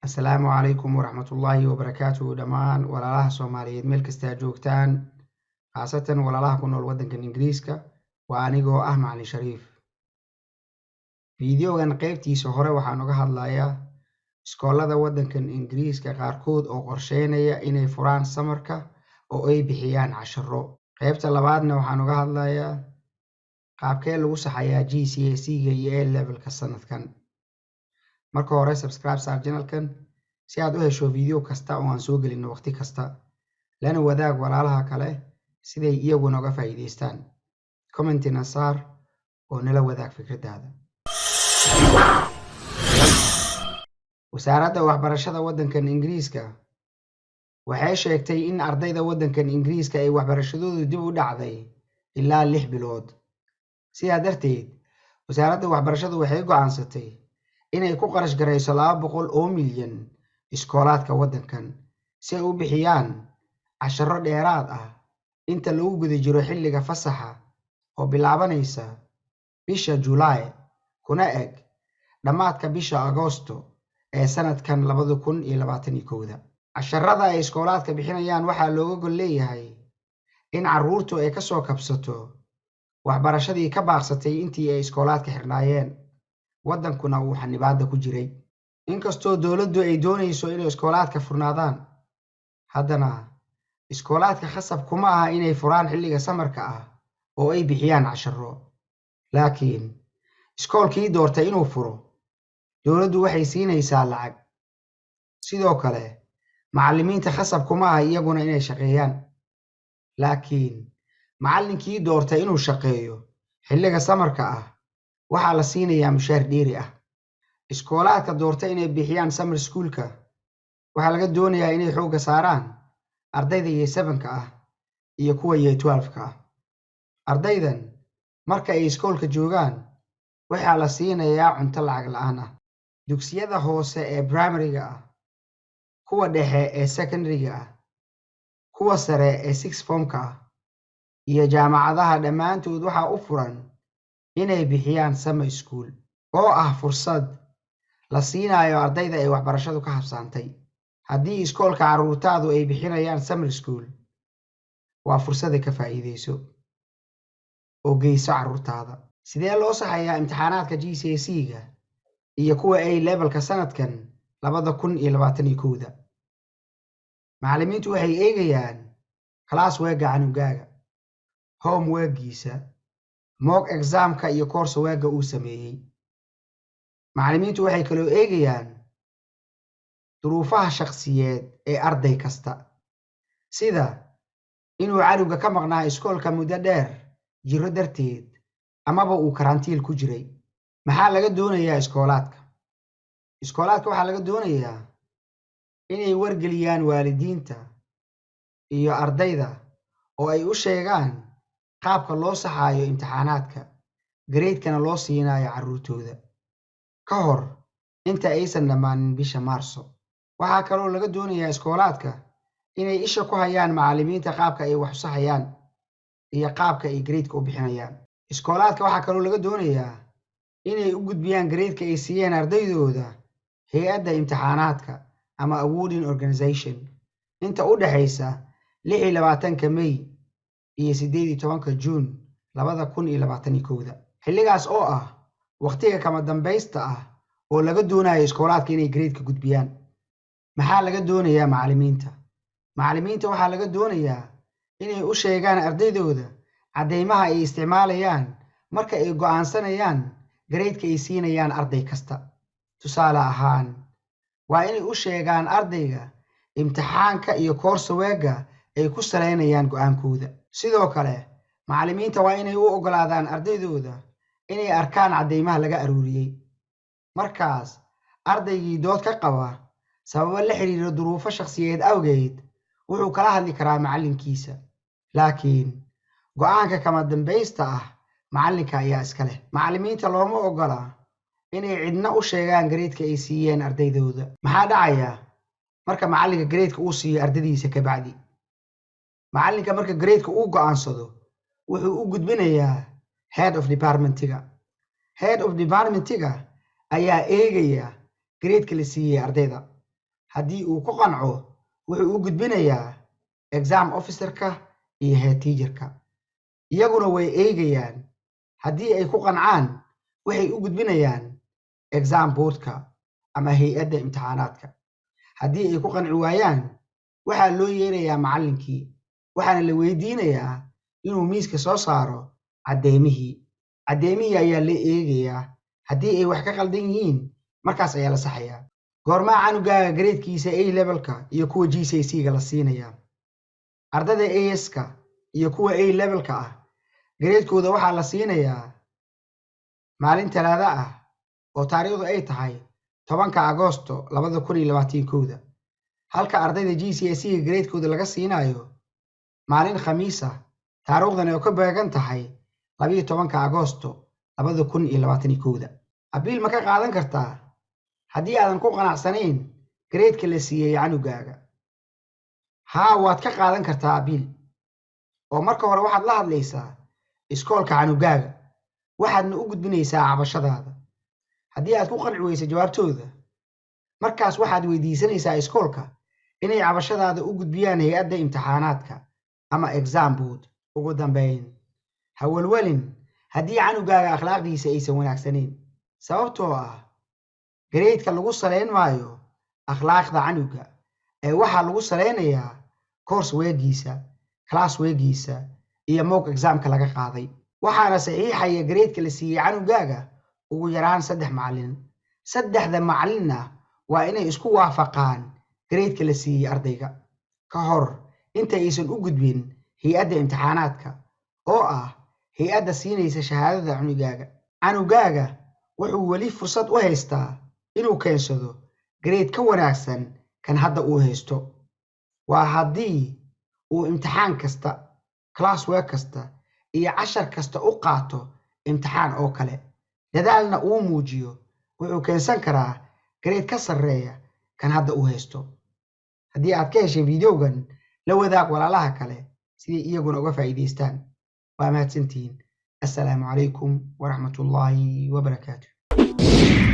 السلام عليكم ورحمة الله وبركاته دمان walaalaha Soomaaliyeed meel kasta joogtaan khaasatan walaalaha ku nool wadankan Ingiriiska waa anigoo ah Macalin Shariif. Fiidiyogan qaybtiisa hore waxaan uga hadlayaa iskoolada wadankan Ingiriiska qaarkood oo qorsheynaya inay furaan samarka oo ay bixiyaan casharro. Qaybta labaadna waxaan uga hadlayaa qaabkee lagu saxayaa GCSE-ga iyo A-level-ka sanadkan. marka hore subscribe saar channelkan si aad u hesho video kasta oo aan soo gelino waqti kasta lana wadaag walaalaha kale siday iyaguna uga faa'iideystaan commentina saar oo nala wadaag fikradaada. wasaaradda waxbarashada wadankan Ingiriiska waxay sheegtay in ardayda wadankan Ingiriiska ay waxbarashadoodu dib u dhacday ilaa 6 bilood. sidaa darteed wasaaradda waxbarashadu waxay go'aansatay inay ku qarash gareyso 200 oo milyan iskoolaadka wadankan si ay u bixiyaan casharro dheeraad ah inta lagu guda jiro xilliga fasaxa oo bilaabanaysa bisha July kuna eg dhamaadka bisha Agoosto ee sanadkan 2021. casharrada ay iskoolaadka bixinayaan waxaa looga gol leeyahay in carruurtu ay ka soo kabsato waxbarashadii ka baaqsatay intii ay iskoolaadka xirnaayeen wadankuna uu xanibaada ku jiray. inkastoo dawladdu ay doonayso inay iskoolaadka furnaadaan haddana iskoolaadka khasab kuma aha inay furaan xilliga samarka ah oo ay bixiyaan casharro. laakiin iskoolkii doortay inuu furo dawladdu waxay siinaysaa lacag. sidoo kale macallimiinta khasab kuma aha iyaguna inay shaqeeyaan. laakiin macallinkii doortay inuu shaqeeyo xilliga samarka ah waxaa la siinayaa mushaar dheeri ah. iskoolaadka doortay inay bixiyaan summer schoolka waxaa laga doonayaa inay xoogga saaraan ardayda year 7-ka ah iyo kuwa year 12-ka ah. ardaydan marka ay iskoolka joogaan waxaa la siinayaa cunto lacag la'aan ah. dugsiyada hoose ee primary-ga ah, kuwa dhexe ee secondary-ga ah, kuwa sare ee 6th form-ka ah iyo jaamacadaha dhammaantood waxaa u furan inay bixiyaan summer school oo ah fursad la siinayo ardayda ay waxbarashadu ka habsaantay. haddii iskoolka carruurtaadu ay bixinayaan summer school waa fursad ka faa'iideyso oo geyso carruurtaada. sidee loo saxayaa imtixaanaadka GCSE-ga iyo kuwa A-level-ka sanadkan 2021? macallimiintu waxay eegayaan classwork-ga canugaaga, homework-giisa, mock exam-ka iyo coursework-ga uu sameeyey. macallimiintu waxay kaloo eegayaan duruufaha shakhsiyeed ee arday kasta, sida inuu canuga ka maqnaa iskoolka muddo dheer jiro darteed amaba uu karantiil ku jiray. maxaa laga doonayaa iskoolaadka? iskoolaadka waxaa laga doonayaa inay wargeliyaan waalidiinta iyo ardayda oo ay u sheegaan qaabka loo saxayo imtixaanaadka grade-kana loo siinayo carruurtooda ka hor inta aysan dhammaanin bisha Maarso. waxaa kaloo laga doonayaa iskoolaadka inay isha ku hayaan macallimiinta qaabka ay wax u saxayaan iyo qaabka ay grade-ka u bixinayaan. iskoolaadka waxaa kaloo laga doonayaa inay u gudbiyaan grade-ka ay siiyeen ardaydooda hay'adda imtixaanaadka ama awarding organization inta u dhaxaysa 26 May iyo 18 June 2021. xilligaas oo ah waqtiga kama dambaysta ah oo laga doonayo iskoolaadka inay grade-ka gudbiyaan. maxaa laga doonayaa macallimiinta? macallimiinta waxaa laga doonayaa inay u sheegaan ardaydooda caddeymaha ay isticmaalayaan marka ay go'aansanayaan grade-ka ay siinayaan arday kasta. tusaale ahaan waa inay u sheegaan ardayga imtixaanka iyo coursework-ga ay ku saleynayaan go'aankooda. sidoo kale macallimiinta waa inay u oggolaadaan ardaydooda inay arkaan caddeymaha laga aruuriyey. markaas ardaygii dood ka qaba sababo la xiriira duruufo shakhsiyeed awgeed wuxuu kala hadli karaa macallinkiisa. laakiin go'aanka kama dambaysta ah macallinka ayaa iska leh. macallimiinta looma oggola inay cidna u sheegaan grade-ka ay siiyeen ardaydooda. maxaa dhacaya marka macallinka grade-ka uu siiyo ardaydiisa ka bacdi? macallinka marka grade-ka uu go'aansado wuxuu u gudbinayaa head of department-ga. head of department-ga ayaa eegaya grade-ka la siiyey ardayda. haddii uu ku qanco wuxuu u gudbinayaa exam officerka iyo head teacherka iyaguna way eegayaan haddii ay ku qancaan waxay u gudbinayaan exam boardka ama hay'adda imtixaanaadka haddii ay ku qanci waayaan waxaa loo yeerayaa macallinkii waxaana la weydiinayaa inuu miiska soo saaro caddeymihii ayaa la eegayaa haddii ay wax ka qaldan yihiin markaas ayaa la saxayaa goormaa canugaaga gareedkiisa A levelka iyo kuwa GCSE-ga la siinayaa ardayda AS-ka iyo kuwa A levelka ah gareedkooda waxaa la siinayaa maalin Talaado ah oo taariikhdu ay tahay 10 Agoosto 2021 halka ardayda GCSE-ga gareedkooda laga siinayo maalin Khamiis ah taariikhdana oo ka beegan tahay 12 Agoosto 2021 abiil ma ka qaadan kartaa haddii aadan ku qanacsanayn gareedka la siiyey canugaaga haa waad ka qaadan kartaa abiil oo marka hore waxaad la hadlaysaa iskoolka canugaaga waxaadna u gudbinaysaa cabashadaada haddii aad ku qanci weyso jawaabtooda markaas waxaad weydiisanaysaa iskoolka inay cabashadaada u gudbiyaan hay'adda imtixaanaadka ama exam board ugu dambeyn ha walwalin haddii canugaaga akhlaaqdiisa aysan wanaagsanayn sababtoo ah gareedka lagu salayn maayo akhlaaqda canuga ee waxaa lagu salaynayaa course weegiisa class weegiisa iyo mock examka laga qaaday waxaana saxiixaya gareedka la siiyey canugaaga ugu yaraan 3 macallin 3 macallinna waa inay isku waafaqaan gareedka la siiyey ardayga ka hor inta aysan u gudbin hay'adda imtixaanaadka oo ah hay'adda siinaysa shahaadada canugaaga wuxuu weli fursad u haystaa inuu keensado gareed ka wanaagsan kan hadda uu haysto waa haddii uu imtixaan kasta class work kasta iyo cashar kasta u qaato imtixaan oo kale dadaalna uu muujiyo wuxuu keensan karaa gareed ka sarreeya kan hadda uu haysto haddii aad ka heshay fiidiyogan la wadaag walaalaha kale sidii iyaguna uga faa'iidaystaan waa mahadsantihiin assalaamu calaykum waraxmatullaahi wabarakaatuh